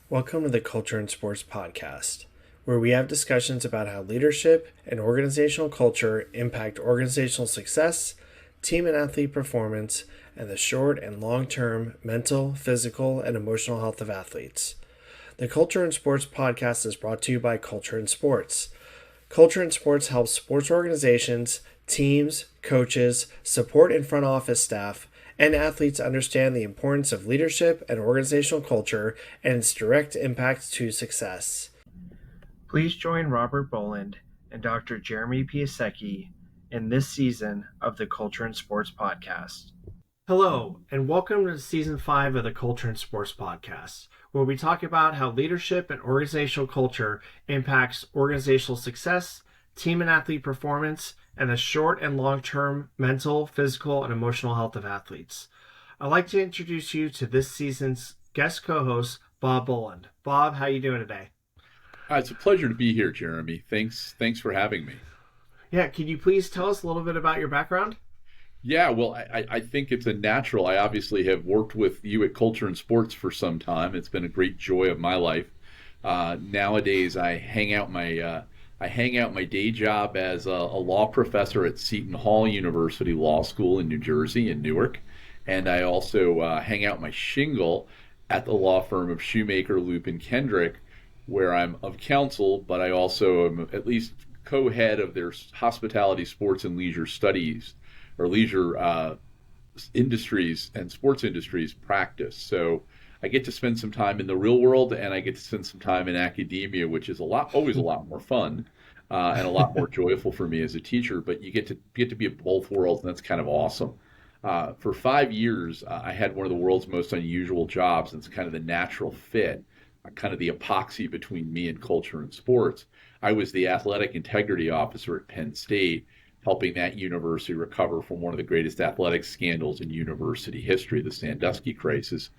Welcome to the Culture and Sports Podcast, where we have discussions about how leadership and organizational culture impact organizational success, team and athlete performance, and the short and long term mental, physical, and emotional health of athletes. The Culture and Sports Podcast is brought to you by Culture and Sports. Culture and Sports helps sports organizations, teams, coaches, support and front office staff, and athletes understand the importance of leadership and organizational culture and its direct impact to success. Please join Robert Boland and Dr. Jeremy Piasecki in this season of the Culture and Sports Podcast. Hello, and welcome to Season 5 of the Culture and Sports Podcast, where we talk about how leadership and organizational culture impacts organizational success, team and athlete performance, and the short and long-term mental, physical, and emotional health of athletes. I'd like to introduce you to this season's guest co-host, Bob Boland. Bob, how you doing today? It's a pleasure to be here, Jeremy. Thanks for having me. Yeah, can you please tell us a little bit about your background? Yeah, well, I think it's a natural. I obviously have worked with you at Culture and Sports for some time. It's been a great joy of my life. Nowadays, I hang out my day job as a law professor at Seton Hall University Law School in New Jersey, in Newark. And I also hang out my shingle at the law firm of Shoemaker, Loop, and Kendrick, where I'm of counsel, but I also am at least co-head of their hospitality, sports, and leisure studies, or leisure industries and sports industries practice. So I get to spend some time in the real world, and I get to spend some time in academia, which is always a lot more fun and a lot more joyful for me as a teacher. But you get to be at both worlds, and that's kind of awesome. For 5 years, I had one of the world's most unusual jobs, and it's kind of the natural fit, kind of the epoxy between me and culture and sports. I was the athletic integrity officer at Penn State, helping that university recover from one of the greatest athletic scandals in university history, the Sandusky crisis.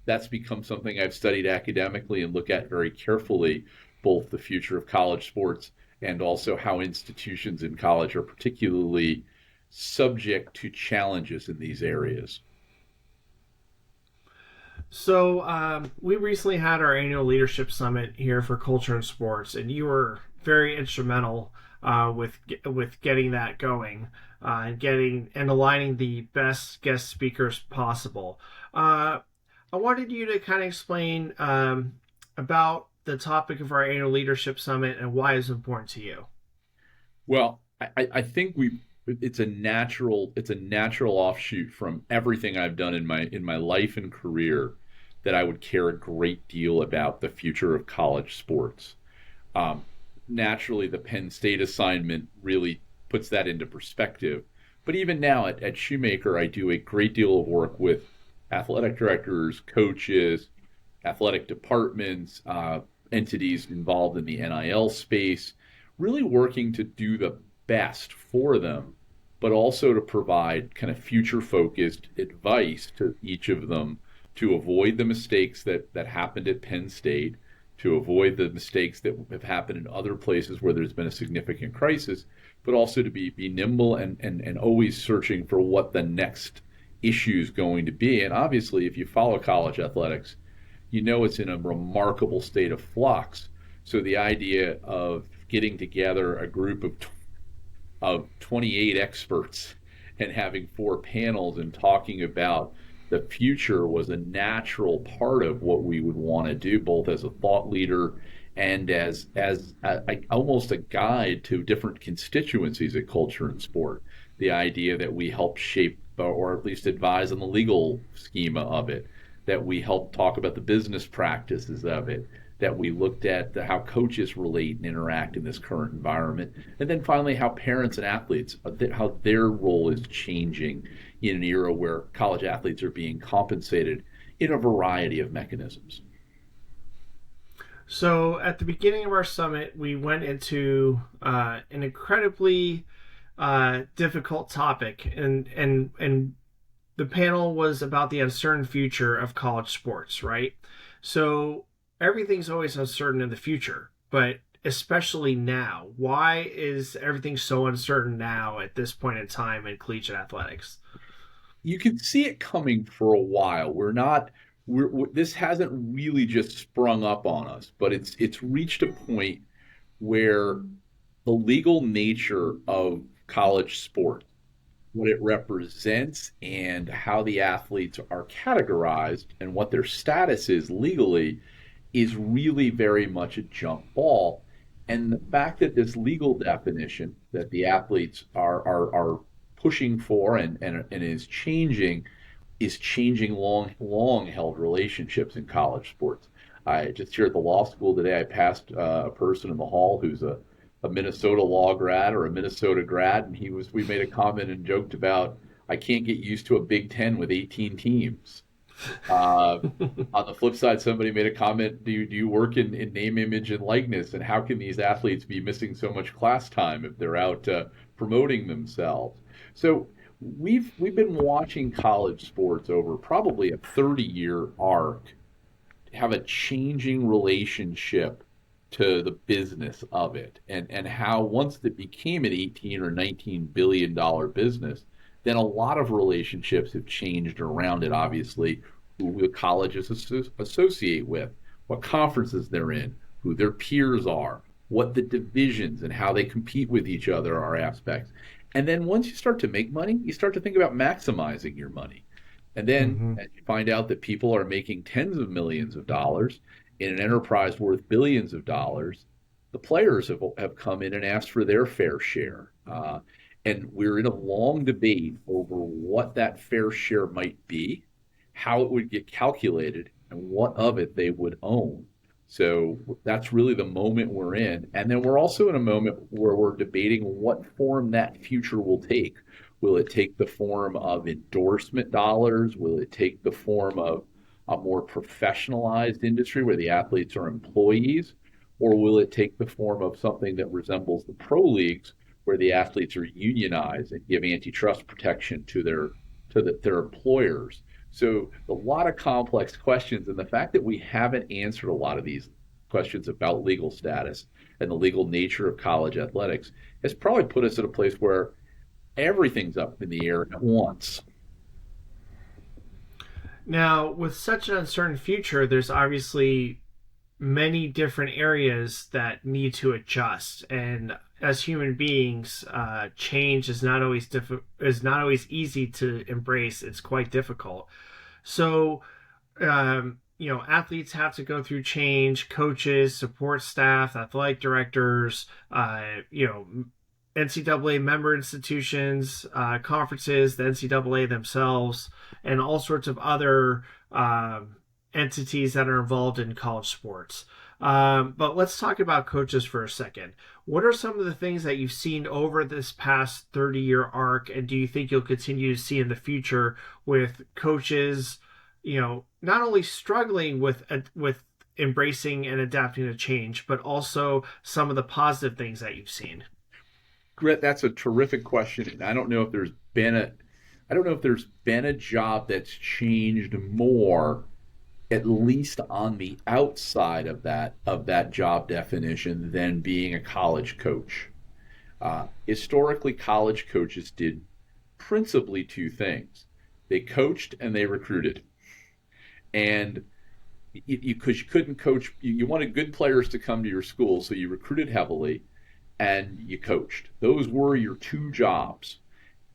That's become something I've studied academically and look at very carefully, both the future of college sports and also how institutions in college are particularly subject to challenges in these areas. So we recently had our annual leadership summit here for Culture and Sports, and you were very instrumental with getting that going and aligning the best guest speakers possible. I wanted you to kind of explain about the topic of our annual leadership summit and why it's important to you. Well, I think it's a natural offshoot from everything I've done in my life and career that I would care a great deal about the future of college sports. Naturally, the Penn State assignment really puts that into perspective. But even now at Shoemaker, I do a great deal of work with athletic directors, coaches, athletic departments, entities involved in the NIL space, really working to do the best for them, but also to provide kind of future-focused advice to each of them to avoid the mistakes that happened at Penn State, to avoid the mistakes that have happened in other places where there's been a significant crisis, but also to be nimble and always searching for what the next issue is going to be. And obviously, if you follow college athletics, you know it's in a remarkable state of flux. So the idea of getting together a group of 28 experts and having 4 panels and talking about the future was a natural part of what we would want to do, both as a thought leader and as almost a guide to different constituencies of culture and sport. The idea that we help shape or at least advise on the legal schema of it, that we help talk about the business practices of it, that we looked at how coaches relate and interact in this current environment, and then finally how parents and athletes, how their role is changing in an era where college athletes are being compensated in a variety of mechanisms. So at the beginning of our summit, we went into an incredibly difficult topic, and the panel was about the uncertain future of college sports, right? So everything's always uncertain in the future, but especially now. Why is everything so uncertain now at this point in time in collegiate athletics? You can see it coming for a while. We're not this hasn't really just sprung up on us, but it's reached a point where the legal nature of college sport, what it represents and how the athletes are categorized and what their status is legally, is really very much a jump ball. And the fact that this legal definition that the athletes are pushing for and is changing long held relationships in college sports. I just here at the law school today, I passed a person in the hall who's a Minnesota law grad or a Minnesota grad, and we made a comment and joked about, I can't get used to a Big Ten with 18 teams. Uh, on the flip side, somebody made a comment: do you work in name, image, and likeness? And how can these athletes be missing so much class time if they're out promoting themselves? So we've been watching college sports over probably a 30-year arc have a changing relationship to the business of it, and how once it became an 18 or 19 billion dollar business, then a lot of relationships have changed around it. Obviously, who the colleges associate with, what conferences they're in, who their peers are, what the divisions and how they compete with each other are aspects. And then once you start to make money, you start to think about maximizing your money. And then Mm-hmm. as you find out that people are making tens of millions of dollars in an enterprise worth billions of dollars, the players have come in and asked for their fair share. And we're in a long debate over what that fair share might be, how it would get calculated, and what of it they would own. So that's really the moment we're in. And then we're also in a moment where we're debating what form that future will take. Will it take the form of endorsement dollars? Will it take the form of a more professionalized industry where the athletes are employees? Or will it take the form of something that resembles the pro leagues where the athletes are unionized and give antitrust protection to their employers? So a lot of complex questions, and the fact that we haven't answered a lot of these questions about legal status and the legal nature of college athletics has probably put us at a place where everything's up in the air at once. Now, with such an uncertain future, there's obviously many different areas that need to adjust. And as human beings, change is not always easy to embrace. It's quite difficult. So, athletes have to go through change. Coaches, support staff, athletic directors, NCAA member institutions, conferences, the NCAA themselves, and all sorts of other entities that are involved in college sports. But let's talk about coaches for a second. What are some of the things that you've seen over this past 30-year arc, and do you think you'll continue to see in the future with coaches, not only struggling with embracing and adapting to change, but also some of the positive things that you've seen? Grit, that's a terrific question. And I don't know if there's been a job that's changed more, at least on the outside of that job definition, than being a college coach. Historically, college coaches did principally two things: they coached and they recruited. And because you couldn't coach, you wanted good players to come to your school, so you recruited heavily and you coached. Those were your two jobs.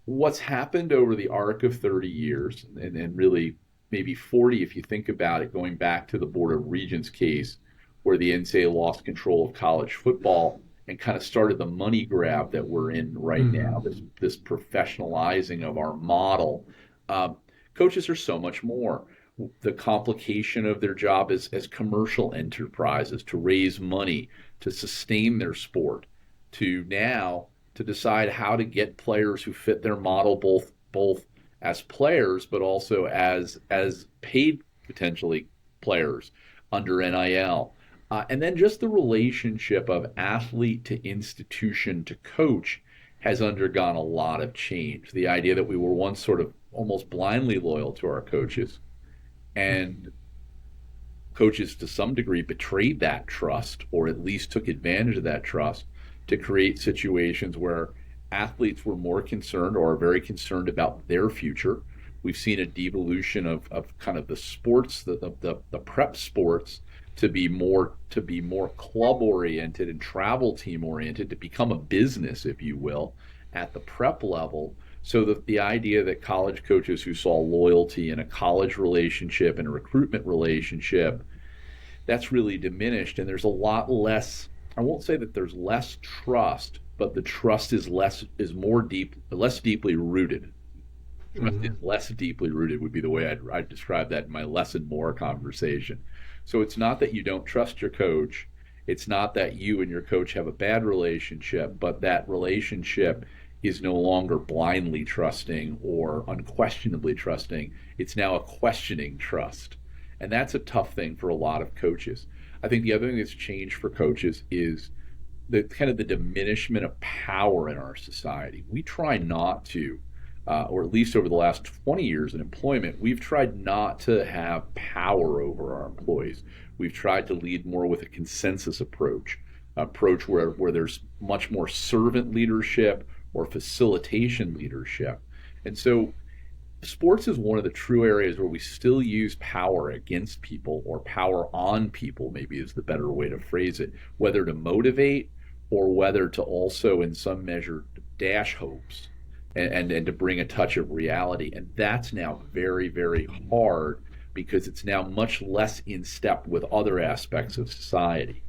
What's happened over the arc of 30 years, and really maybe 40 if you think about it, going back to the Board of Regents case, where the NCAA lost control of college football and kind of started the money grab that we're in right now, Mm-hmm. this professionalizing of our model. Um, Coaches are so much more. The complication of their job as commercial enterprises to raise money, to sustain their sport, to now to decide how to get players who fit their model, both as players but also as paid potentially players under NIL. And then just the relationship of athlete to institution to coach has undergone a lot of change. The idea that we were once sort of almost blindly loyal to our coaches, and coaches to some degree betrayed that trust, or at least took advantage of that trust to create situations where athletes were more concerned or are very concerned about their future. We've seen a devolution of kind of the sports, the prep sports, to be more club oriented and travel team oriented, to become a business, if you will, at the prep level. So that the idea that college coaches who saw loyalty in a college relationship and a recruitment relationship, that's really diminished. And there's a lot less, I won't say that there's less trust, but the trust is less deeply rooted. Trust is less deeply rooted would be the way I'd describe that in my less and more conversation. So it's not that you don't trust your coach. It's not that you and your coach have a bad relationship, but that relationship is no longer blindly trusting or unquestionably trusting. It's now a questioning trust. And that's a tough thing for a lot of coaches. I think the other thing that's changed for coaches is the kind of the diminishment of power in our society. We try not to, or at least over the last 20 years in employment, we've tried not to have power over our employees. We've tried to lead more with a consensus approach where there's much more servant leadership or facilitation leadership. And so sports is one of the true areas where we still use power against people, or power on people, maybe is the better way to phrase it, whether to motivate or whether to also in some measure dash hopes and to bring a touch of reality. And that's now very, very hard because it's now much less in step with other aspects of society.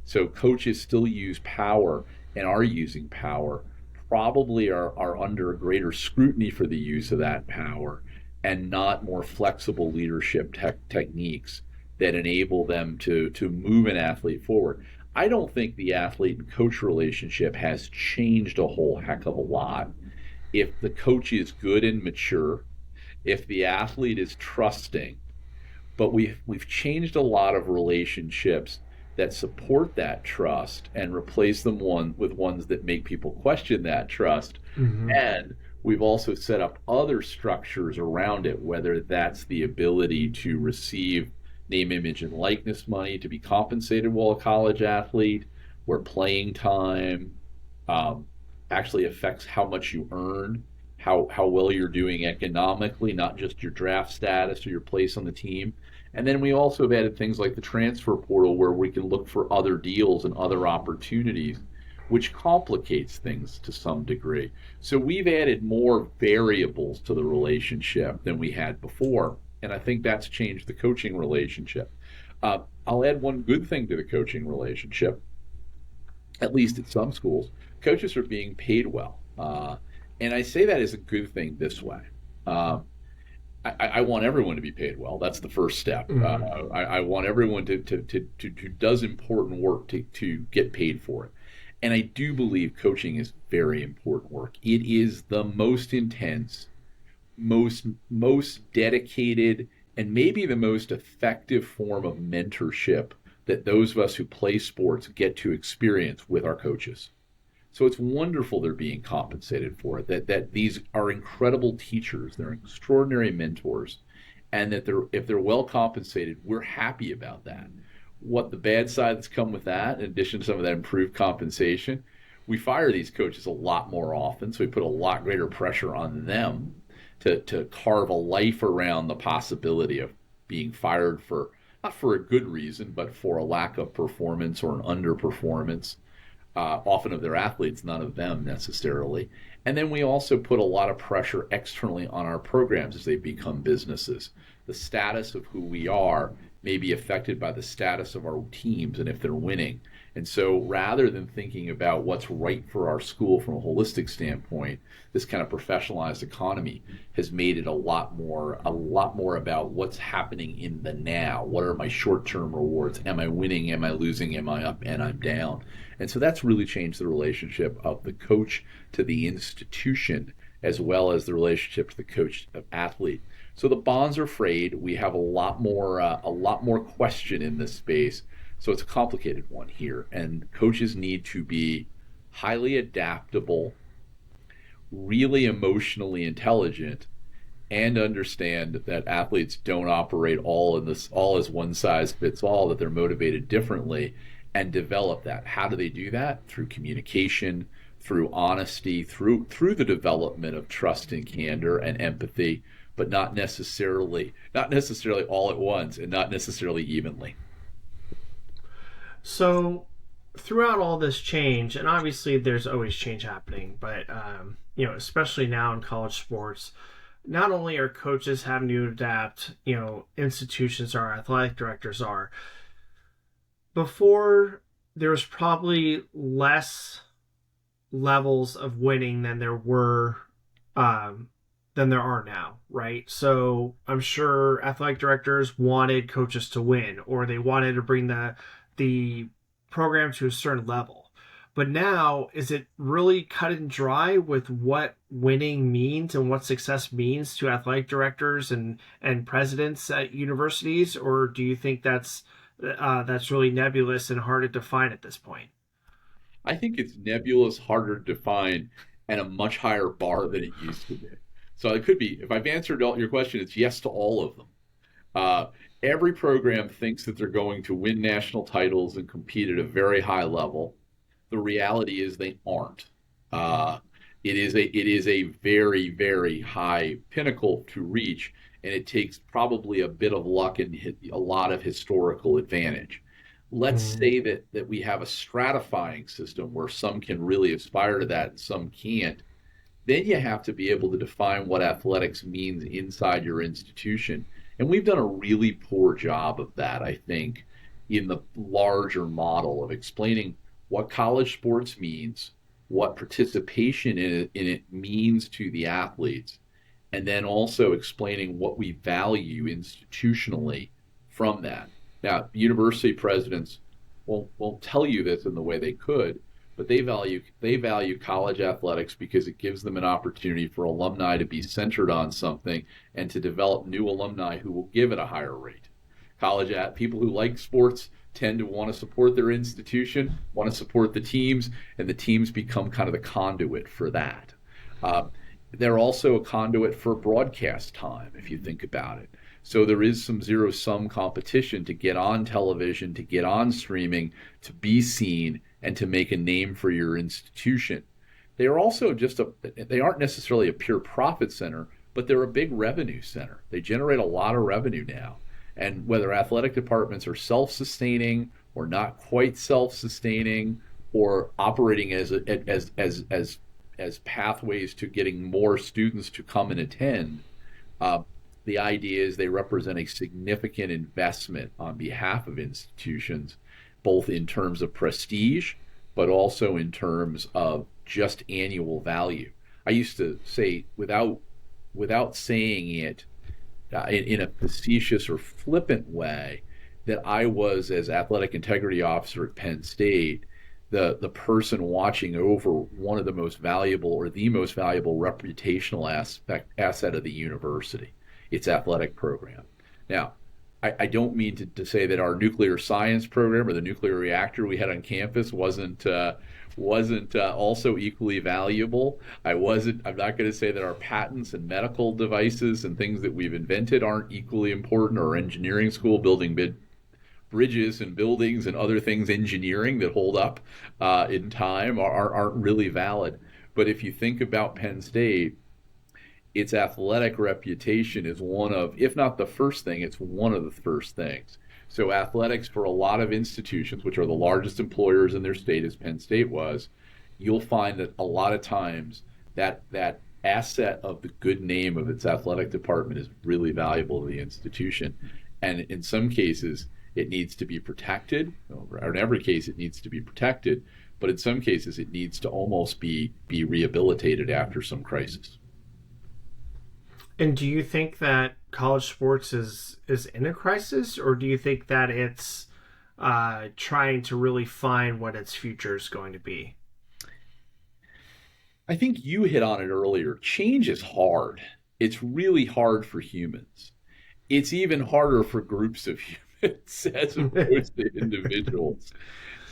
So coaches still use power and are using power, probably are under greater scrutiny for the use of that power, and not more flexible leadership techniques that enable them to move an athlete forward. I don't think the athlete and coach relationship has changed a whole heck of a lot. If the coach is good and mature, if the athlete is trusting, but we've changed a lot of relationships that support that trust and replace them with ones that make people question that trust. And we've also set up other structures around it, whether that's the ability to receive name, image, and likeness money to be compensated while a college athlete, where playing time actually affects how much you earn, how well you're doing economically, not just your draft status or your place on the team. And then we also have added things like the transfer portal, where we can look for other deals and other opportunities, which complicates things to some degree. So we've added more variables to the relationship than we had before. And I think that's changed the coaching relationship. I'll add one good thing to the coaching relationship, at least at some schools. Coaches are being paid well. And I say that as a good thing this way. I want everyone to be paid well. That's the first step. I want everyone to does important work to get paid for it. And I do believe coaching is very important work. It is the most intense, most dedicated, and maybe the most effective form of mentorship that those of us who play sports get to experience with our coaches. So it's wonderful they're being compensated for it, that these are incredible teachers, they're extraordinary mentors, and that if they're well compensated, we're happy about that. What the bad side that's come with that, in addition to some of that improved compensation, we fire these coaches a lot more often, so we put a lot greater pressure on them to carve a life around the possibility of being fired for, not for a good reason, but for a lack of performance or an underperformance. Often of their athletes, none of them necessarily. And then we also put a lot of pressure externally on our programs as they become businesses. The status of who we are may be affected by the status of our teams and if they're winning. And so rather than thinking about what's right for our school from a holistic standpoint, this kind of professionalized economy has made it a lot more about what's happening in the now. What are my short-term rewards? Am I winning? Am I losing? Am I up? And I'm down. And so that's really changed the relationship of the coach to the institution, as well as the relationship to the coach of athlete. So the bonds are frayed. We have a lot more question in this space. So it's a complicated one here. And coaches need to be highly adaptable, really emotionally intelligent, and understand that athletes don't operate all as one size fits all, that they're motivated differently, and develop that. How do they do that? Through communication, through honesty, through the development of trust and candor and empathy, but not necessarily all at once, and not necessarily evenly. So, throughout all this change, and obviously there's always change happening, but especially now in college sports, not only are coaches having to adapt, institutions are, athletic directors are. Before, there was probably less levels of winning um, than there are now, right? So I'm sure athletic directors wanted coaches to win, or they wanted to bring the program to a certain level. But now, is it really cut and dry with what winning means and what success means to athletic directors and presidents at universities, or do you think that's really nebulous and hard to define at this point? I think it's nebulous, harder to define, and a much higher bar than it used to be. So it could be, if I've answered all your question, it's yes to all of them. Uh, every program thinks that they're going to win national titles and compete at a very high level. The reality is they aren't. Uh, it is a very, very high pinnacle to reach, and it takes probably a bit of luck and a lot of historical advantage. Let's Mm. say that we have a stratifying system where some can really aspire to that and some can't. Then you have to be able to define what athletics means inside your institution. And we've done a really poor job of that, I think, in the larger model of explaining what college sports means, what participation in it means to the athletes, and then also explaining what we value institutionally from that. Now, university presidents won't tell you this in the way they could, but they value college athletics because it gives them an opportunity for alumni to be centered on something and to develop new alumni who will give at a higher rate. People who like sports tend to want to support their institution, want to support the teams, and the teams become kind of the conduit for that. Uh, they're also a conduit for broadcast time, if you think about it. So there is some zero sum competition to get on television, to get on streaming, to be seen, and to make a name for your institution. They are also they aren't necessarily a pure profit center, but they're a big revenue center. They generate a lot of revenue now. And whether athletic departments are self sustaining or not quite self sustaining or operating as pathways to getting more students to come and attend, uh, the idea is they represent a significant investment on behalf of institutions, both in terms of prestige, but also in terms of just annual value. I used to say, without saying it in a facetious or flippant way, that I was, as athletic integrity officer at Penn State, the person watching over one of the most valuable or the most valuable reputational asset of the university, its athletic program. Now, I don't mean to say that our nuclear science program or the nuclear reactor we had on campus wasn't also equally valuable. I'm not going to say that our patents and medical devices and things that we've invented aren't equally important, or engineering school building bridges and buildings and other things engineering that hold up in time aren't really valid. But if you think about Penn State, its athletic reputation is one of, if not the first thing, it's one of the first things. So athletics for a lot of institutions, which are the largest employers in their state, as Penn State was, you'll find that a lot of times that asset of the good name of its athletic department is really valuable to the institution. And in some cases, it needs to be protected. Or in every case, it needs to be protected. But in some cases, it needs to almost be rehabilitated after some crisis. And do you think that college sports is in a crisis, or do you think that it's trying to really find what its future is going to be? I think you hit on it earlier. Change is hard. It's really hard for humans. It's even harder for groups of humans as opposed to individuals.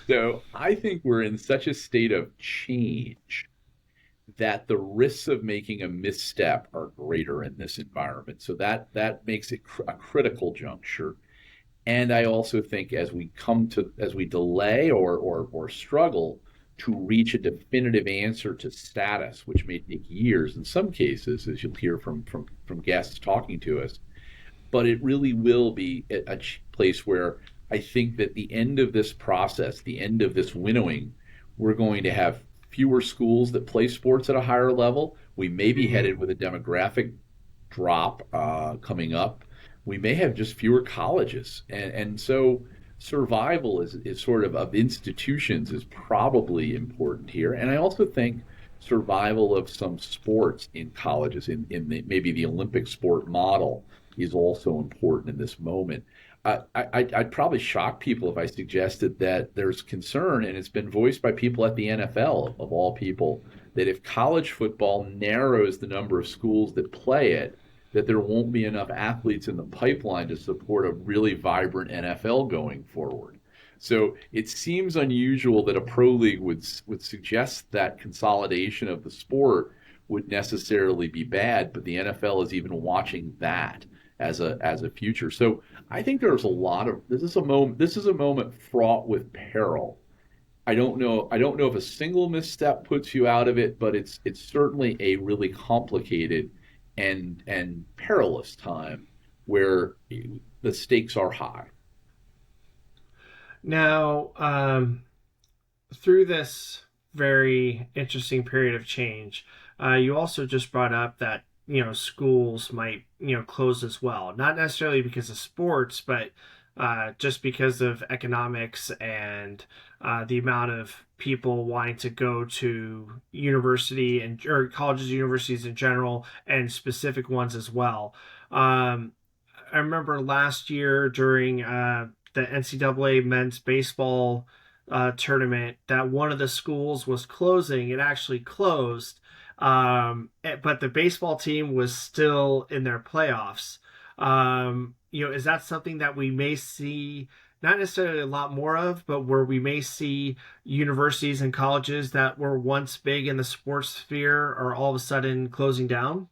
So I think we're in such a state of change that the risks of making a misstep are greater in this environment. So that makes it a critical juncture. And I also think as we delay or struggle, to reach a definitive answer to status, which may take years in some cases, as you'll hear from guests talking to us. But it really will be a place where I think that the end of this process, the end of this winnowing, we're going to have fewer schools that play sports at a higher level. We may be headed with a demographic drop coming up. We may have just fewer colleges, and so survival is sort of institutions is probably important here. And I also think survival of some sports in colleges, maybe the Olympic sport model, is also important in this moment. I'd probably shock people if I suggested that there's concern, and it's been voiced by people at the NFL, of all people, that if college football narrows the number of schools that play it, that there won't be enough athletes in the pipeline to support a really vibrant NFL going forward. So it seems unusual that a pro league would suggest that consolidation of the sport would necessarily be bad, but the NFL is even watching that as a future. So I think there's a lot of this is a moment fraught with peril. I don't know if a single misstep puts you out of it, but it's certainly a really complicated and perilous time where the stakes are high. Now, through this very interesting period of change, you also just brought up that schools might close as well, not necessarily because of sports, but just because of economics and the amount of people wanting to go to university or colleges, universities in general, and specific ones as well. I remember last year during the NCAA men's baseball tournament that one of the schools was closing. It actually closed, but the baseball team was still in their playoffs. Is that something that we may see, not necessarily a lot more of, but where we may see universities and colleges that were once big in the sports sphere are all of a sudden closing down?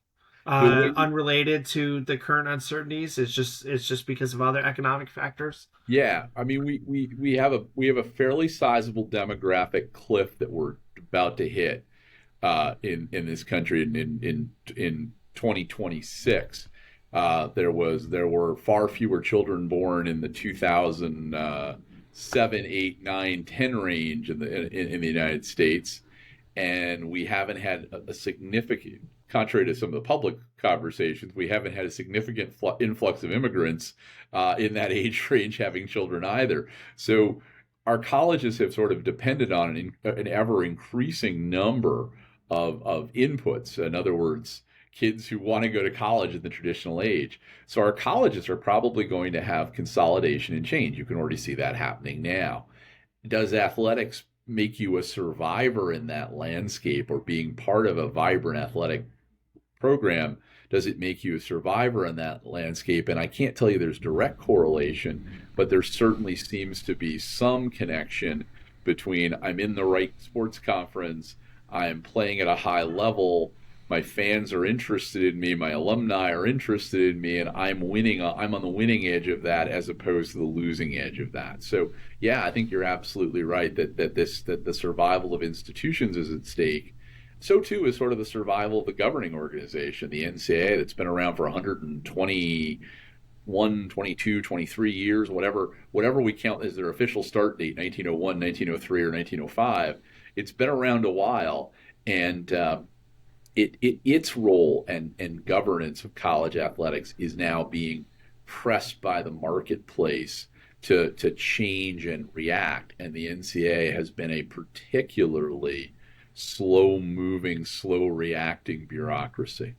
Unrelated to the current uncertainties, it's just because of other economic factors. Yeah, I mean we have a fairly sizable demographic cliff that we're about to hit in this country in 2026. There were far fewer children born in the 2007, 8, 9, 10 range in the United States, and we haven't had a significant, contrary to some of the public conversations, we haven't had a significant influx of immigrants in that age range having children either. So our colleges have sort of depended on an ever increasing number of inputs. In other words, kids who want to go to college in the traditional age. So our colleges are probably going to have consolidation and change. You can already see that happening now. Does athletics make you a survivor in that landscape, or being part of a vibrant athletic program? Does it make you a survivor in that landscape? And I can't tell you there's direct correlation, but there certainly seems to be some connection between I'm in the right sports conference, I'm playing at a high level, my fans are interested in me, my alumni are interested in me, and I'm winning. I'm on the winning edge of that as opposed to the losing edge of that. So yeah, I think you're absolutely right that the survival of institutions is at stake. So too is sort of the survival of the governing organization, the NCAA, that's been around for 121, 22, 23 years, whatever we count as their official start date, 1901, 1903, or 1905. It's been around a while, and its role and governance of college athletics is now being pressed by the marketplace to change and react. And the NCAA has been a particularly slow-moving, slow-reacting bureaucracy.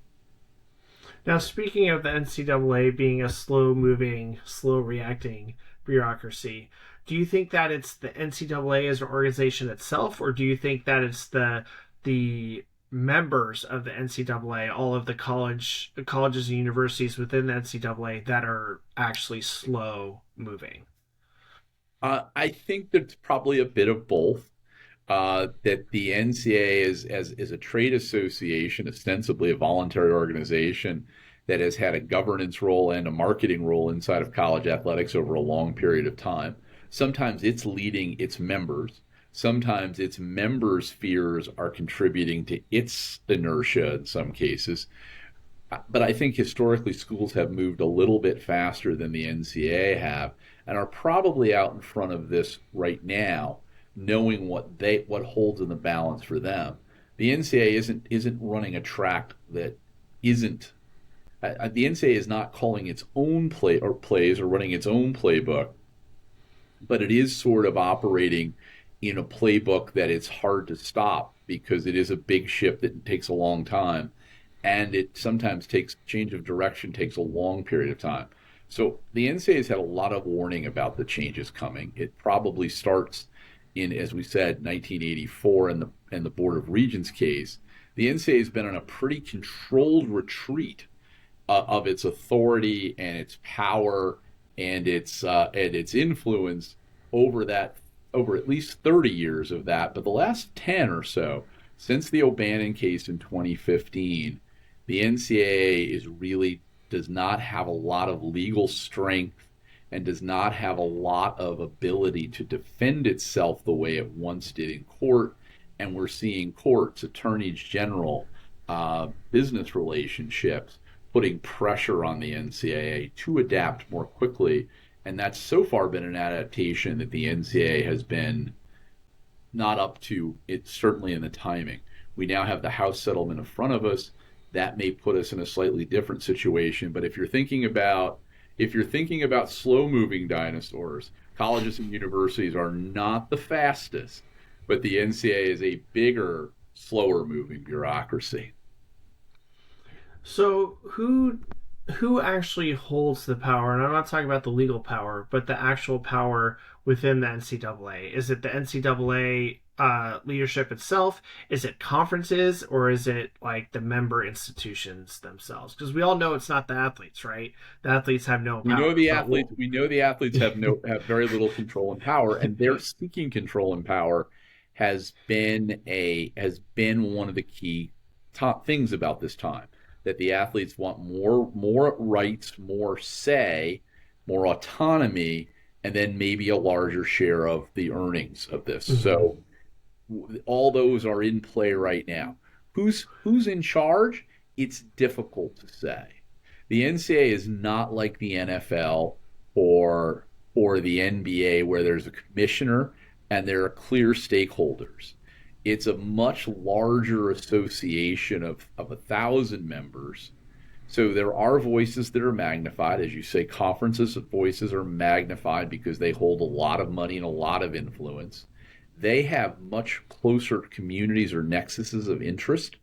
Now, speaking of the NCAA being a slow-moving, slow-reacting bureaucracy, do you think that it's the NCAA as an organization itself, or do you think that it's the members of the NCAA, all of the colleges and universities within the NCAA that are actually slow-moving? I think there's probably a bit of both. That the NCAA is a trade association, ostensibly a voluntary organization that has had a governance role and a marketing role inside of college athletics over a long period of time. Sometimes it's leading its members. Sometimes its members' fears are contributing to its inertia in some cases. But I think historically schools have moved a little bit faster than the NCAA have and are probably out in front of this right now, knowing what holds in the balance for them. The NCAA isn't running a track that isn't the NCAA is not calling its own plays or running its own playbook, but it is sort of operating in a playbook that it's hard to stop because it is a big ship that takes a long time, and it sometimes takes change of direction takes a long period of time. So the NCAA has had a lot of warning about the changes coming. It probably starts in, as we said, 1984 in the Board of Regents case. The NCAA has been on a pretty controlled retreat of its authority and its power and its influence over that over at least 30 years of that. But the last 10 or so, since the O'Bannon case in 2015, the NCAA is really does not have a lot of legal strength and does not have a lot of ability to defend itself the way it once did in court. And we're seeing courts, attorneys general, business relationships putting pressure on the NCAA to adapt more quickly. And that's so far been an adaptation that the NCAA has been not up to it, certainly in the timing. We now have the House settlement in front of us. That may put us in a slightly different situation. But if you're thinking about slow moving dinosaurs, colleges and universities are not the fastest, but the NCAA is a bigger, slower moving bureaucracy. So who actually holds the power? And I'm not talking about the legal power, but the actual power within the NCAA. Is it the NCAA leadership itself? Is it conferences, or is it like the member institutions themselves? Because we all know it's not the athletes, right? The athletes have no power. We know the athletes have very little control and power, and their seeking control and power has been one of the key top things about this time, that the athletes want more rights, more say, more autonomy, and then maybe a larger share of the earnings of this. Mm-hmm. So all those are in play right now. Who's in charge? It's difficult to say. The NCAA is not like the NFL or the NBA, where there's a commissioner and there are clear stakeholders. It's a much larger association of 1,000 members. So there are voices that are magnified. As you say, conferences' voices are magnified because they hold a lot of money and a lot of influence. They have much closer communities or nexuses of interest.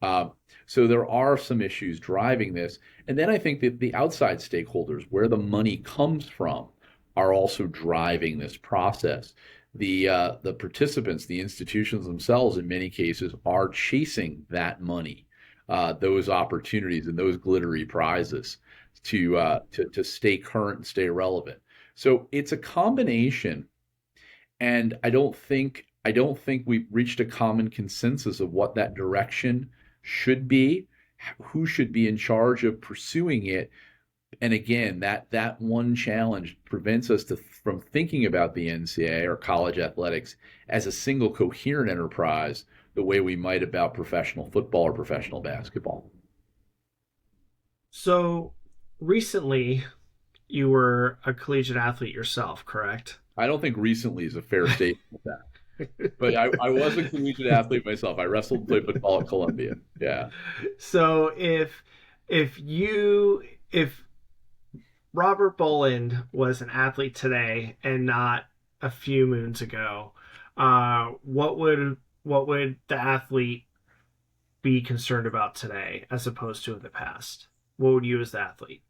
So there are some issues driving this. And then I think that the outside stakeholders, where the money comes from, are also driving this process. The participants, the institutions themselves, in many cases, are chasing that money, those opportunities and those glittery prizes to stay current and stay relevant. So it's a combination, and I don't think we've reached a common consensus of what that direction should be, who should be in charge of pursuing it. And again, that one challenge prevents us from thinking about the NCAA or college athletics as a single coherent enterprise the way we might about professional football or professional basketball. So recently, you were a collegiate athlete yourself, correct? I don't think recently is a fair statement of that. But I was a collegiate athlete myself. I wrestled and played football at Columbia. Yeah. So if Robert Boland was an athlete today and not a few moons ago, what would the athlete be concerned about today as opposed to in the past? What would you as the athlete?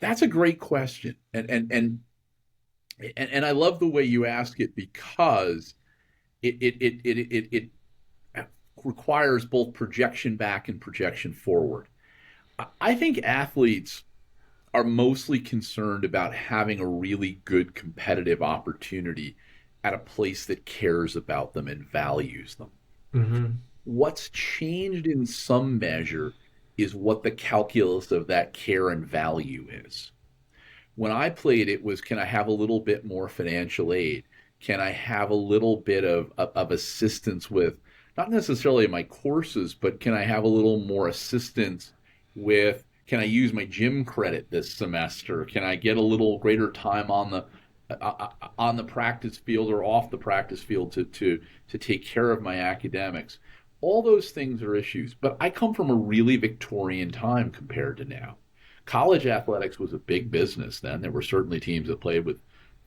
That's a great question, and I love the way you ask it, because it requires both projection back and projection forward. I think athletes are mostly concerned about having a really good competitive opportunity at a place that cares about them and values them. Mm-hmm. What's changed in some measure is what the calculus of that care and value is. When I played, it was, can I have a little bit more financial aid? Can I have a little bit of assistance with not necessarily my courses, but can I have a little more assistance with, can I use my gym credit this semester? Can I get a little greater time on the practice field or off the practice field to take care of my academics? All those things are issues, but I come from a really Victorian time compared to now. College athletics was a big business then. There were certainly teams that played with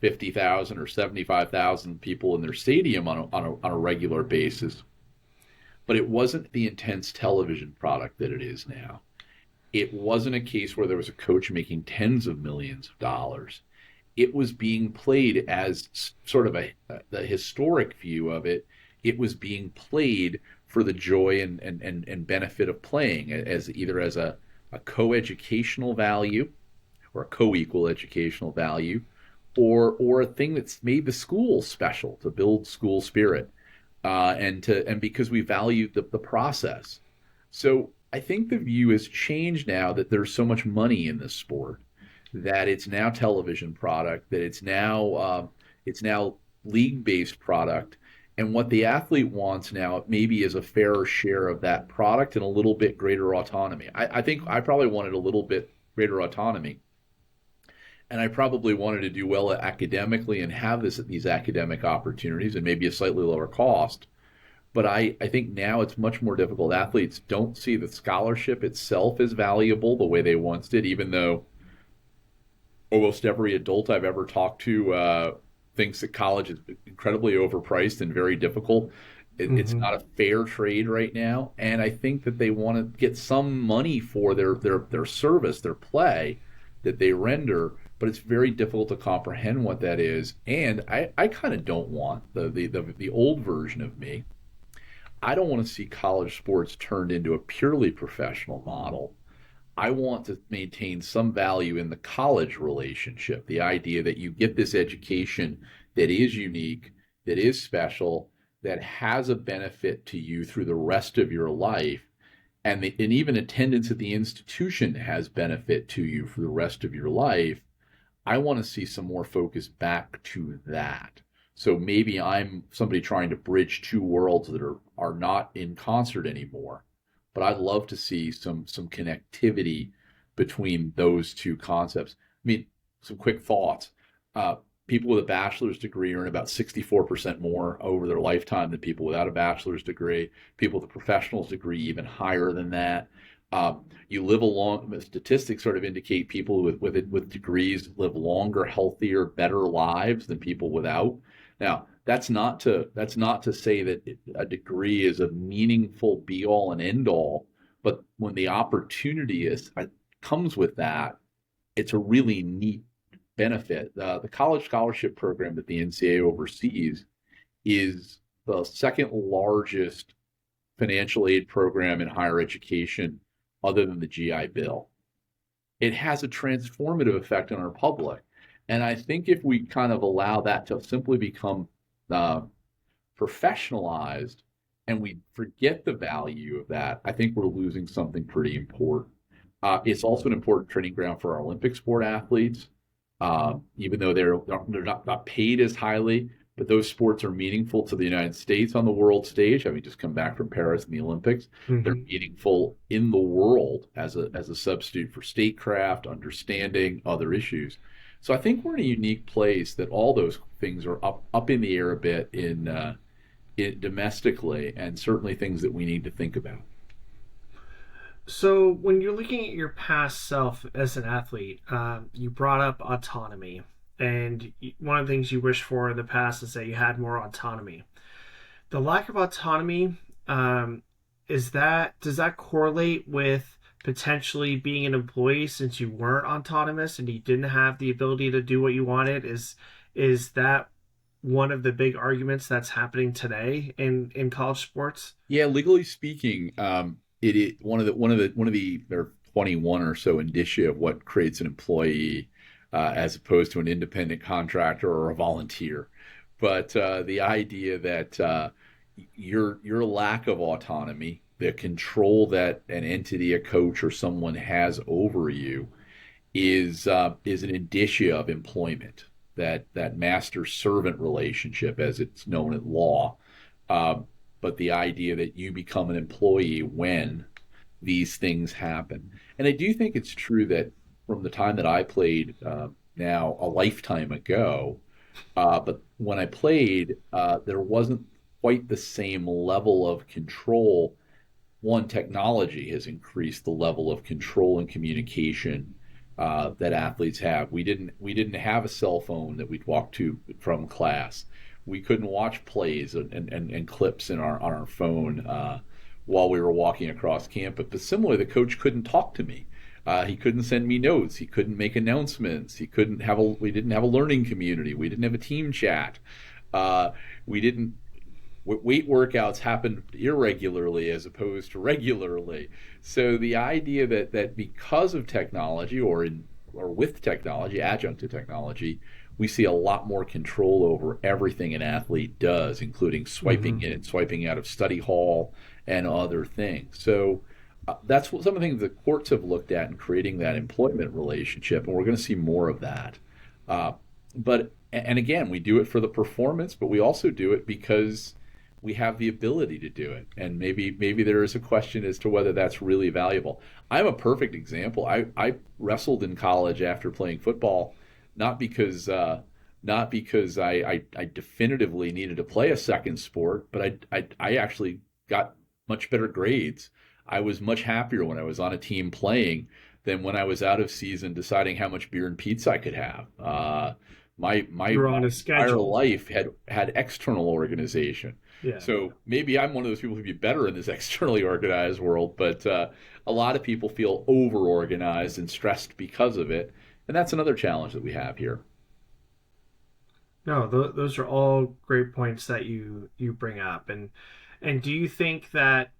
50,000 or 75,000 people in their stadium on a regular basis, but it wasn't the intense television product that it is now. It wasn't a case where there was a coach making tens of millions of dollars. It was being played as sort of the historic view of it. It was being played for the joy and benefit of playing, as either as a co-educational value or a co-equal educational value, or a thing that's made the school special to build school spirit, and because we value the process. So I think the view has changed now that there's so much money in this sport that it's now television product, that it's now league-based product, and what the athlete wants now maybe is a fairer share of that product and a little bit greater autonomy. I think I probably wanted a little bit greater autonomy, and I probably wanted to do well academically and have these academic opportunities and maybe a slightly lower cost. But I think now it's much more difficult. Athletes don't see the scholarship itself as valuable the way they once did, even though almost every adult I've ever talked to thinks that college is incredibly overpriced and very difficult. It's Mm-hmm. not a fair trade right now, and I think that they want to get some money for their service, their play that they render, but it's very difficult to comprehend what that is. And I kind of don't want the old version of me. I don't want to see college sports turned into a purely professional model. I want to maintain some value in the college relationship, the idea that you get this education that is unique, that is special, that has a benefit to you through the rest of your life, and even attendance at the institution has benefit to you for the rest of your life. I want to see some more focus back to that. So maybe I'm somebody trying to bridge two worlds that are not in concert anymore. But I'd love to see some connectivity between those two concepts. I mean, some quick thoughts. Uh, People with a bachelor's degree earn about 64% more over their lifetime than people without a bachelor's degree. People with a professional's degree even higher than that. You live a long. Statistics sort of indicate people with degrees live longer, healthier, better lives than people without. Now, that's not to say that a degree is a meaningful be all and end all, but when the opportunity comes with that, it's a really neat benefit. The college scholarship program that the NCAA oversees is the second largest financial aid program in higher education, other than the GI Bill. It has a transformative effect on our public. And I think if we kind of allow that to simply become uh, professionalized and we forget the value of that, I think we're losing something pretty important. It's also an important training ground for our Olympic sport athletes, even though they're not paid as highly. But those sports are meaningful to the United States on the world stage. Having just come back from Paris and the Olympics, they're Mm-hmm. meaningful in the world as a substitute for statecraft, understanding other issues. So I think we're in a unique place that all those things are up in the air a bit domestically, and certainly things that we need to think about. So, when you're looking at your past self as an athlete, you brought up autonomy. And one of the things you wish for in the past is that you had more autonomy. The lack of autonomy, does that correlate with potentially being an employee since you weren't autonomous and you didn't have the ability to do what you wanted? Is that one of the big arguments that's happening today in college sports? Yeah, legally speaking, it is one of the there are 21 or so indicia of what creates an employee, as opposed to an independent contractor or a volunteer. But the idea that your lack of autonomy, the control that an entity, a coach, or someone has over you, is an indicia of employment. that master servant relationship as it's known in law, uh, but the idea that you become an employee when these things happen. And I do think it's true that from the time that I played, now a lifetime ago, but when I played, there wasn't quite the same level of control. One, technology has increased the level of control and communication that athletes have. We didn't have a cell phone that we'd walk to from class. We couldn't watch plays and clips in our on our phone while we were walking across campus. But similarly, the coach couldn't talk to me. He couldn't send me notes. He couldn't make announcements. He couldn't have a. We didn't have a learning community. We didn't have a team chat. We didn't weight workouts happened irregularly as opposed to regularly. So the idea that because of technology or with technology, adjunct to technology, we see a lot more control over everything an athlete does, including swiping in, swiping out of study hall, and other things. So that's what some of the things the courts have looked at in creating that employment relationship, and we're going to see more of that. But and again, we do it for the performance, but we also do it because we have the ability to do it. And maybe there is a question as to whether that's really valuable. I'm a perfect example. I wrestled in college after playing football, not because I definitively needed to play a second sport, but I actually got much better grades. I was much happier when I was on a team playing than when I was out of season deciding how much beer and pizza I could have. My You're on a entire schedule. life had external organization. Yeah. So maybe I'm one of those people who'd be better in this externally organized world, but a lot of people feel over organized and stressed because of it. And that's another challenge that we have here. No, those are all great points that you bring up. And do you think that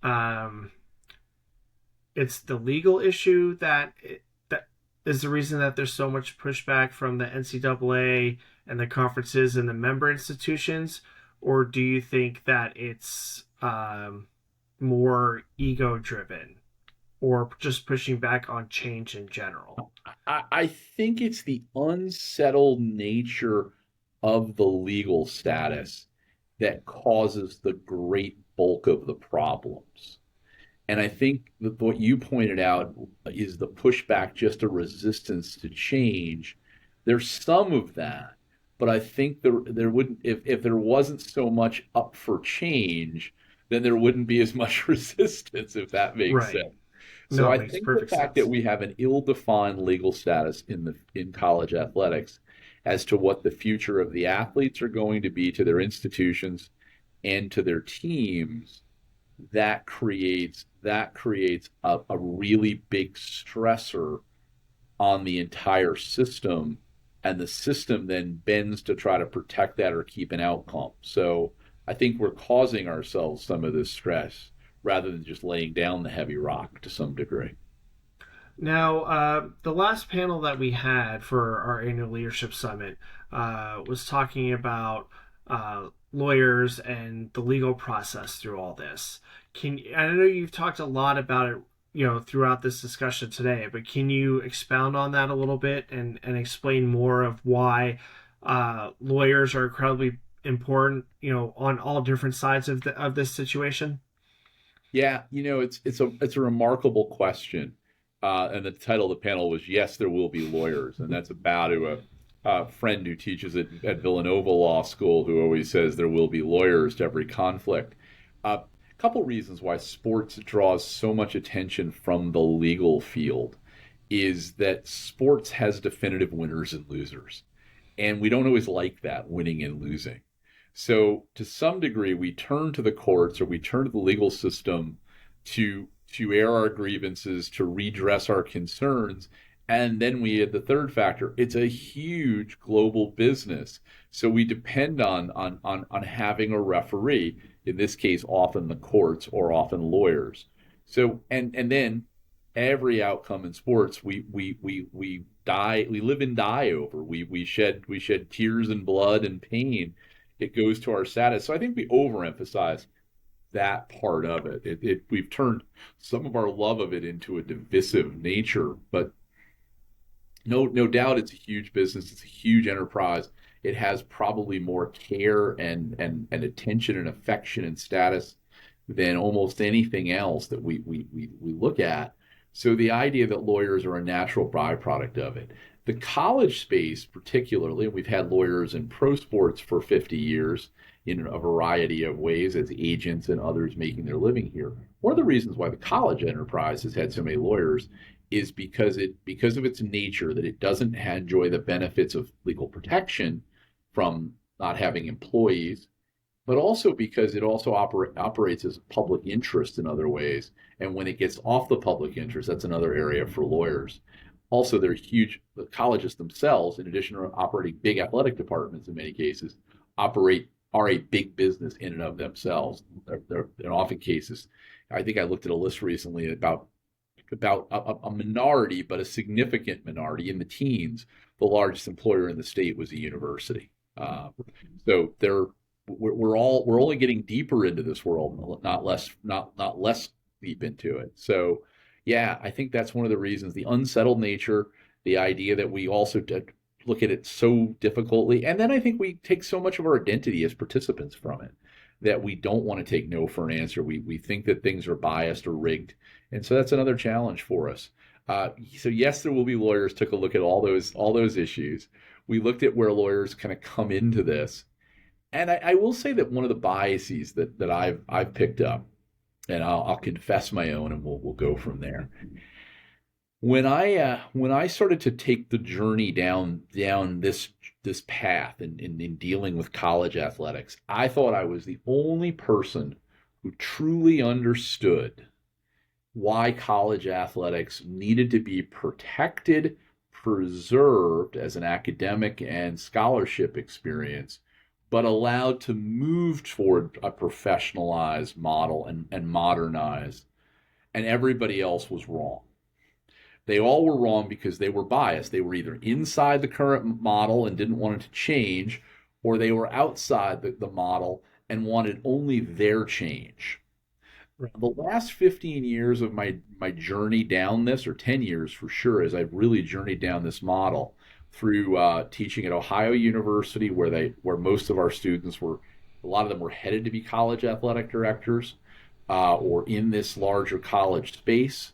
um, it's the legal issue that is the reason that there's so much pushback from the NCAA and the conferences and the member institutions, or do you think that it's more ego driven, or just pushing back on change in general? I think it's the unsettled nature of the legal status that causes the great bulk of the problems. And I think that what you pointed out is the pushback, just a resistance to change. There's some of that, but I think there wouldn't if there wasn't so much up for change, then there wouldn't be as much resistance, if that makes Right. sense. So No, it I makes think the perfect fact that sense. we have an ill-defined legal status in college athletics as to what the future of the athletes are going to be to their institutions and to their teams, that creates a really big stressor on the entire system, and the system then bends to try to protect that or keep an outcome. So I think we're causing ourselves some of this stress rather than just laying down the heavy rock to some degree. Now, the last panel that we had for our annual leadership summit was talking about lawyers and the legal process through all this. I know you've talked a lot about it, throughout this discussion today, but can you expound on that a little bit and explain more of why lawyers are incredibly important, on all different sides of this situation? Yeah, it's a remarkable question, and the title of the panel was "Yes, There Will Be Lawyers," and that's about to a friend who teaches at Villanova Law School who always says there will be lawyers to every conflict. A couple reasons why sports draws so much attention from the legal field is that sports has definitive winners and losers, and we don't always like that, winning and losing. So to some degree, we turn to the courts or we turn to the legal system to air our grievances, to redress our concerns. And then we had the third factor. It's a huge global business. So we depend on having a referee, in this case, often the courts or often lawyers. So and then every outcome in sports we live and die over. We shed tears and blood and pain. It goes to our status. So I think we overemphasize that part of it. We've turned some of our love of it into a divisive nature, but No doubt it's a huge business. It's a huge enterprise. It has probably more care and attention and affection and status than almost anything else that we look at. So the idea that lawyers are a natural byproduct of it. The college space, particularly, and we've had lawyers in pro sports for 50 years in a variety of ways as agents and others making their living here. One of the reasons why the college enterprise has had so many lawyers is because of its nature that it doesn't enjoy the benefits of legal protection from not having employees, but also because it also operates as public interest in other ways. And when it gets off the public interest, that's another area for lawyers. Also, they're huge. The colleges themselves, in addition to operating big athletic departments in many cases, operate are a big business in and of themselves. They're in often cases, I think I looked at a list recently about a minority, but a significant minority in the teens. The largest employer in the state was a university. So we're only getting deeper into this world, not less deep into it. So yeah, I think that's one of the reasons, the unsettled nature, the idea that we also look at it so difficultly, and then I think we take so much of our identity as participants from it that we don't want to take no for an answer. We think that things are biased or rigged, and so that's another challenge for us. So yes, there will be lawyers took a look at all those issues. We looked at where lawyers kind of come into this, and I will say that one of the biases that I've picked up, and I'll confess my own, and we'll go from there. When I started to take the journey down this path in dealing with college athletics, I thought I was the only person who truly understood why college athletics needed to be protected, preserved as an academic and scholarship experience, but allowed to move toward a professionalized model and modernized. And everybody else was wrong. They all were wrong because they were biased. They were either inside the current model and didn't want it to change, or they were outside the model and wanted only their change. Right. The last 15 years of my journey down this, or 10 years for sure, as I've really journeyed down this model through teaching at Ohio University, where most of our students were, a lot of them were headed to be college athletic directors, or in this larger college space,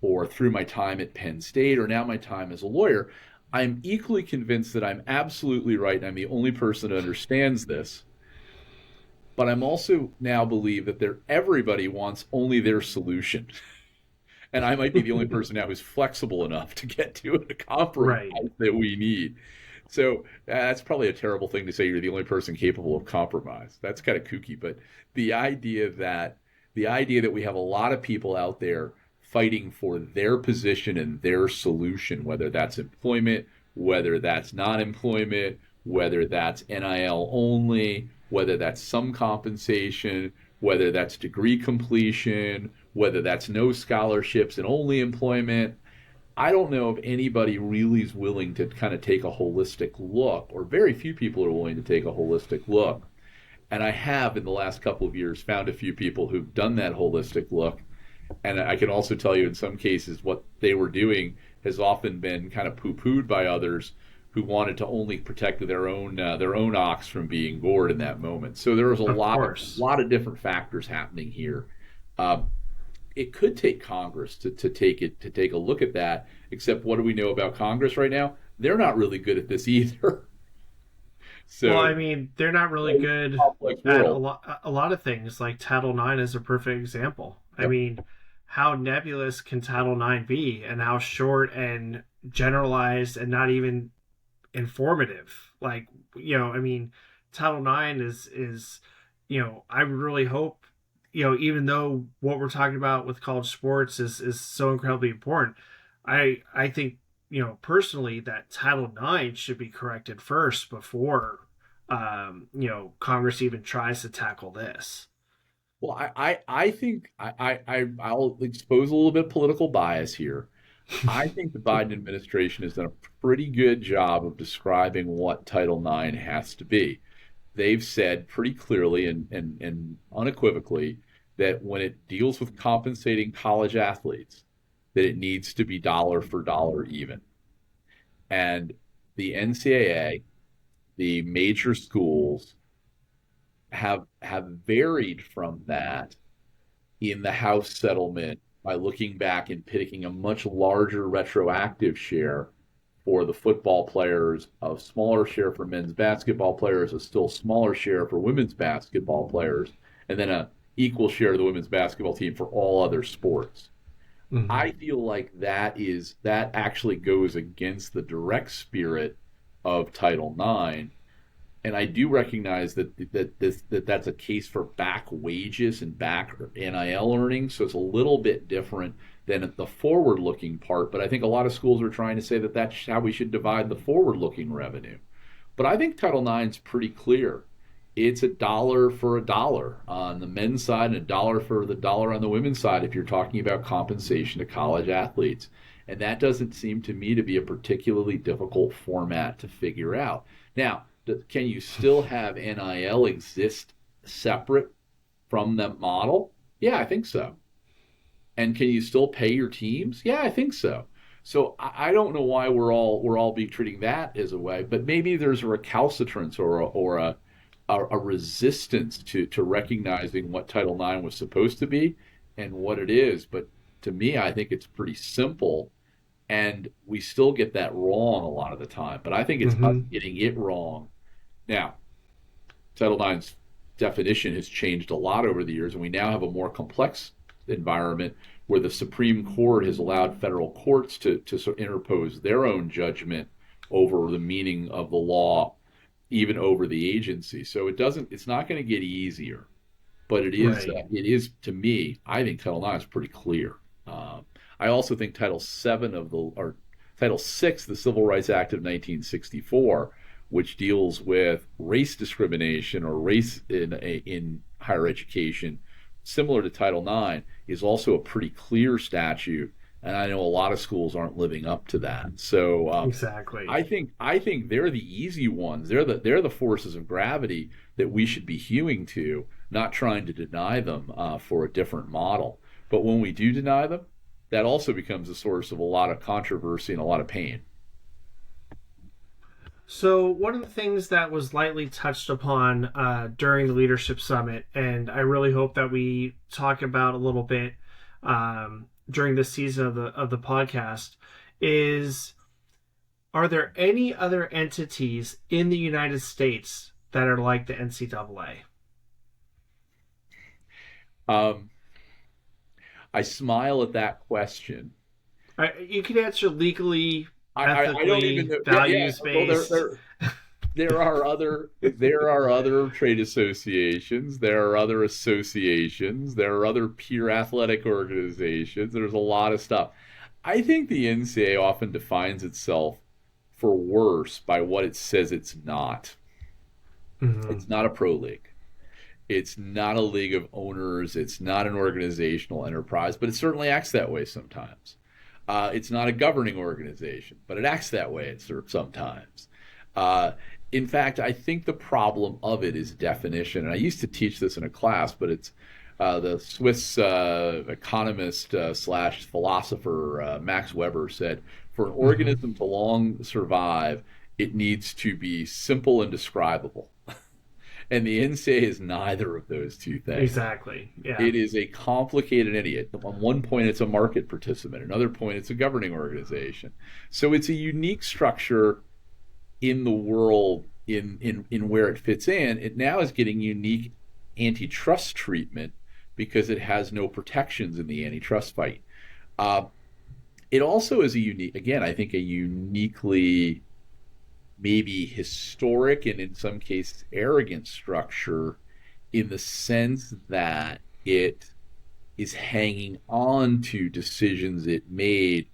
or through my time at Penn State, or now my time as a lawyer. I'm equally convinced that I'm absolutely right, and I'm the only person who understands this. But I'm also now believe that everybody wants only their solution. And I might be the only person now who's flexible enough to get to a compromise Right. that we need. So that's probably a terrible thing to say. You're the only person capable of compromise. That's kind of kooky, but the idea that the idea that we have a lot of people out there fighting for their position and their solution, whether that's employment, whether that's non-employment, whether that's NIL only, whether that's some compensation, whether that's degree completion, whether that's no scholarships and only employment. I don't know if anybody really is willing to kind of take a holistic look, or very few people are willing to take a holistic look. And I have, in the last couple of years, found a few people who've done that holistic look. And I can also tell you, in some cases, what they were doing has often been kind of poo-pooed by others who wanted to only protect their own ox from being gored in that moment. So there was a Of lot of course. lot of different factors happening here. Uh, it could take Congress to take a look at that. Except, what do we know about Congress right now? They're not really good at this either. Well, So I mean, they're not really it's a good complex at world. a lot of things. Like Title IX is a perfect example. I Yep. mean, how nebulous can Title IX be, and how short and generalized and not even informative? Like, I mean, Title IX is I really hope, even though what we're talking about with college sports is so incredibly important, I think, personally, that Title IX should be corrected first before Congress even tries to tackle this. Well, I think I'll expose a little bit of political bias here. I think the Biden administration has done a pretty good job of describing what Title IX has to be. They've said pretty clearly and unequivocally that when it deals with compensating college athletes, that it needs to be dollar for dollar even. And the NCAA, the major schools have varied from that in the House settlement by looking back and picking a much larger retroactive share for the football players, a smaller share for men's basketball players, a still smaller share for women's basketball players, and then a equal share of the women's basketball team for all other sports. Hmm. I feel like that actually goes against the direct spirit of Title IX, and I do recognize that's a case for back wages and back NIL earnings, so it's a little bit different than the forward-looking part. But I think a lot of schools are trying to say that that's how we should divide the forward-looking revenue. But I think Title IX is pretty clear. It's a dollar for a dollar on the men's side and a dollar for the dollar on the women's side if you're talking about compensation to college athletes. And that doesn't seem to me to be a particularly difficult format to figure out. Now, can you still have NIL exist separate from that model? Yeah, I think so. And can you still pay your teams? Yeah, I think so. So I don't know why we're all be treating that as a way, but maybe there's a recalcitrance or a resistance to recognizing what Title IX was supposed to be and what it is. But to me, I think it's pretty simple, and we still get that wrong a lot of the time. But I think it's us Hmm. getting it wrong now. Title IX's definition has changed a lot over the years, and we now have a more complex environment where the Supreme Court has allowed federal courts to sort of interpose their own judgment over the meaning of the law, even over the agency. So it's not going to get easier, but Right. it is to me. I think Title IX is pretty clear. I also think Title VI, the Civil Rights Act of 1964, which deals with race discrimination or race in higher education, similar to Title IX, is also a pretty clear statute, and I know a lot of schools aren't living up to that. So Exactly. I think they're the easy ones. They're the forces of gravity that we should be hewing to, not trying to deny them for a different model. But when we do deny them, that also becomes a source of a lot of controversy and a lot of pain. So, one of the things that was lightly touched upon during the leadership summit, and I really hope that we talk about a little bit during this season of the podcast, is are there any other entities in the United States that are like the NCAA? Um, I smile at that question. You can answer legally, I don't even ethically, know. Yeah, yeah. values Well, there based. there there are other trade associations. There are other associations. There are other peer athletic organizations. There's a lot of stuff. I think the NCAA often defines itself for worse by what it says it's not. Hmm. It's not a pro league. It's not a league of owners. It's not an organizational enterprise, but it certainly acts that way sometimes. It's not a governing organization, but it acts that way sometimes. Uh, in fact, I think the problem of it is definition. And I used to teach this in a class, but it's the Swiss economist slash philosopher Max Weber said, for an Hmm. organism to long survive, it needs to be simple and describable. And the NCAA is neither of those two things. Exactly. Yeah. It is a complicated idiot. On one point, it's a market participant. Another point, it's a governing organization. So it's a unique structure in the world in where it fits in. It now is getting unique antitrust treatment because it has no protections in the antitrust fight. Uh, it also is a unique, again, I think a uniquely maybe historic and in some cases arrogant structure in the sense that it is hanging on to decisions it made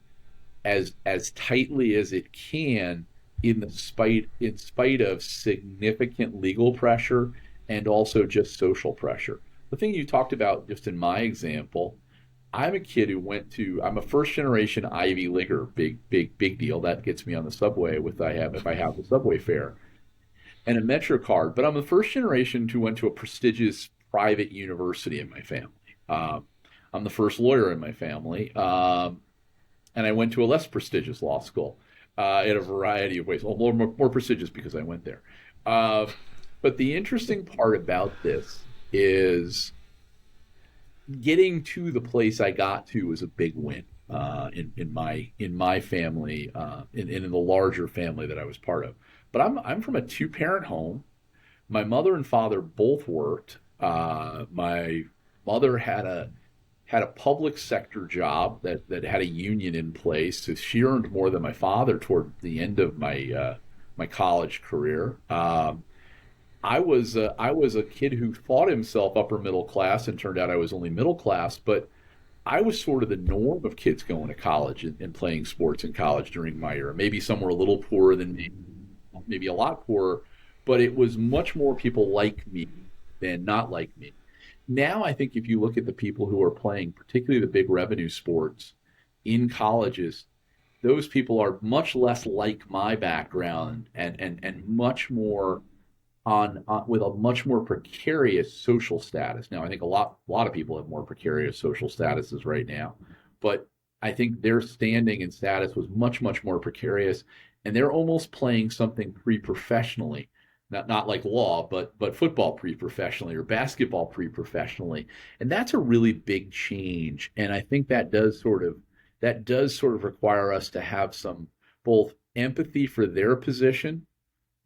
as tightly as it can in spite of significant legal pressure and also just social pressure. The thing you talked about just in my example, I'm a kid who I'm a first generation Ivy Leaguer, big deal. That gets me on the subway if I have the subway fare and a Metro card. But I'm the first generation who went to a prestigious private university in my family. I'm the first lawyer in my family, and I went to a less prestigious law school. in a variety of ways. Well, more prestigious because I went there. Uh, but the interesting part about this is getting to the place I got to was a big win in my family, in the larger family that I was part of. But I'm from a two-parent home. My mother and father both worked. My mother had a public sector job that had a union in place, so she earned more than my father toward the end of my college career. I was a kid who thought himself upper middle class, and turned out I was only middle class. But I was sort of the norm of kids going to college and playing sports in college during my era. Maybe some were a little poorer than me, maybe a lot poorer, but it was much more people like me than not like me. Now, I think if you look at the people who are playing, particularly the big revenue sports in colleges, those people are much less like my background, and much more on with a much more precarious social status. Now, I think a lot of people have more precarious social statuses right now, but I think their standing and status was much more precarious, and they're almost playing something pre-professionally, not like law, but football pre-professionally or basketball pre-professionally, and that's a really big change. And I think that does sort of require us to have some both empathy for their position,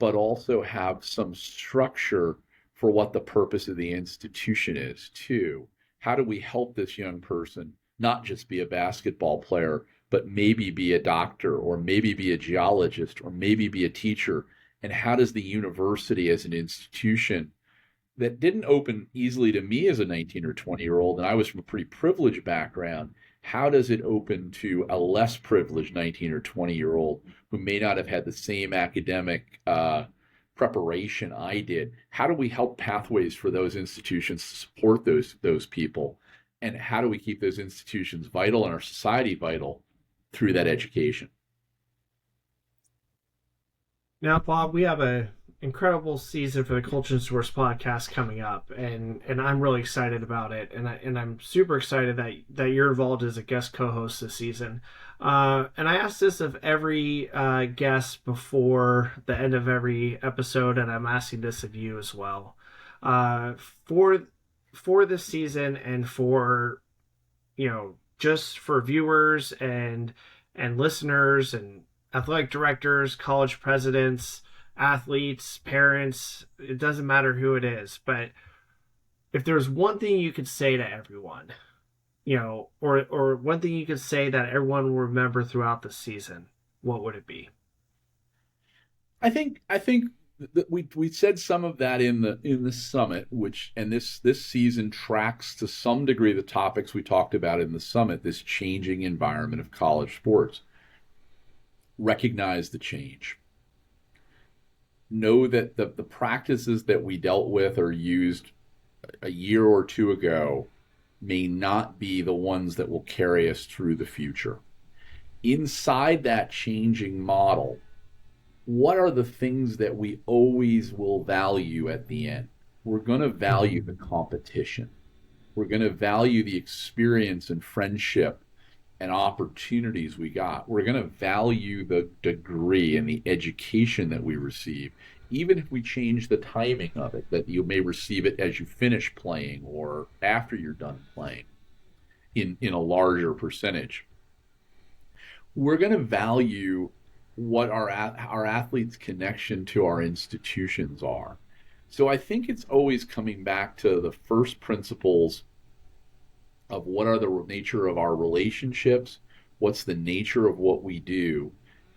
but also have some structure for what the purpose of the institution is too. How do we help this young person not just be a basketball player, but maybe be a doctor, or maybe be a geologist, or maybe be a teacher? And how does the university as an institution that didn't open easily to me as a 19 or 20-year-old, and I was from a pretty privileged background, how does it open to a less privileged 19 or 20-year-old who may not have had the same academic preparation I did? How do we help pathways for those institutions to support those people? And how do we keep those institutions vital and our society vital through that education? Now, Bob, we have a incredible season for the Culture and Source podcast coming up, and I'm really excited about it, and I'm super excited that you're involved as a guest co-host this season. And I ask this of every guest before the end of every episode, and I'm asking this of you as well. Uh, for for this season, and for just for viewers and listeners and athletic directors, college presidents, athletes, parents, it doesn't matter who it is, but if there's one thing you could say to everyone, or one thing you could say that everyone will remember throughout the season, what would it be? I think that we said some of that in the summit, which, and this season tracks to some degree the topics we talked about in the summit. This changing environment of college sports. Recognize the change. Know that the practices that we dealt with or used a year or two ago may not be the ones that will carry us through the future. Inside that changing model, what are the things that we always will value at the end? We're going to value the competition. We're going to value the experience and friendship and opportunities we got. We're going to value the degree and the education that we receive, even if we change the timing of it, that you may receive it as you finish playing or after you're done playing in a larger percentage. We're going to value what our athletes' connection to our institutions are. So I think it's always coming back to the first principles of what are the nature of our relationships, what's the nature of what we do,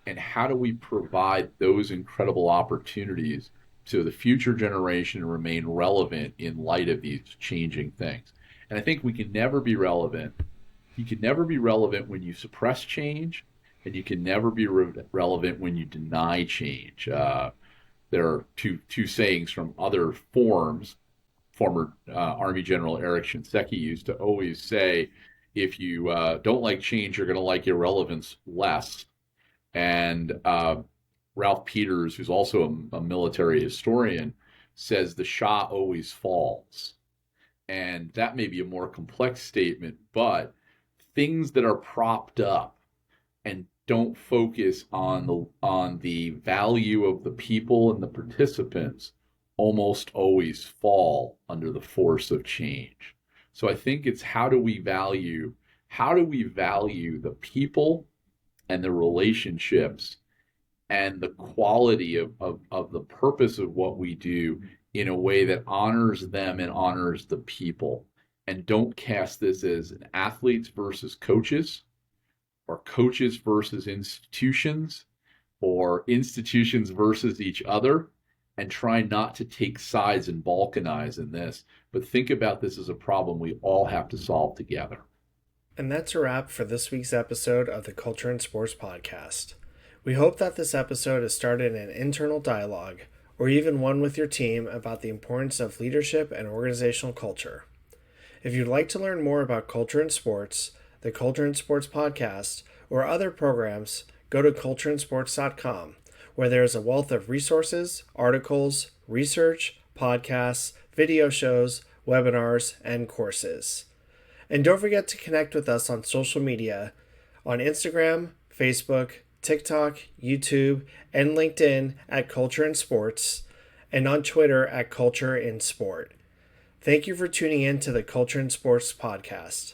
and how do we provide those incredible opportunities to the future generation remain relevant in light of these changing things. And I think we can never be relevant. You can never be relevant when you suppress change, and you can never be relevant when you deny change. There are two sayings from other forms. Former Army General Eric Shinseki used to always say, if you don't like change, you're going to like irrelevance less. And Ralph Peters, who's also a military historian, says the Shah always falls. And that may be a more complex statement, but things that are propped up and don't focus on the value of the people and the participants almost always fall under the force of change. So I think it's how do we value the people and the relationships and the quality of the purpose of what we do in a way that honors them and honors the people, and don't cast this as an athletes versus coaches or coaches versus institutions or institutions versus each other, and try not to take sides and balkanize in this, but think about this as a problem we all have to solve together. And that's a wrap for this week's episode of the Culture in Sports podcast. We hope that this episode has started an internal dialogue, or even one with your team, about the importance of leadership and organizational culture. If you'd like to learn more about culture in sports, the Culture in Sports podcast, or other programs, go to cultureinsports.com, where there is a wealth of resources, articles, research, podcasts, video shows, webinars, and courses. And don't forget to connect with us on social media on Instagram, Facebook, TikTok, YouTube, and LinkedIn at Culture in Sports, and on Twitter at Culture in Sport. Thank you for tuning in to the Culture in Sports podcast.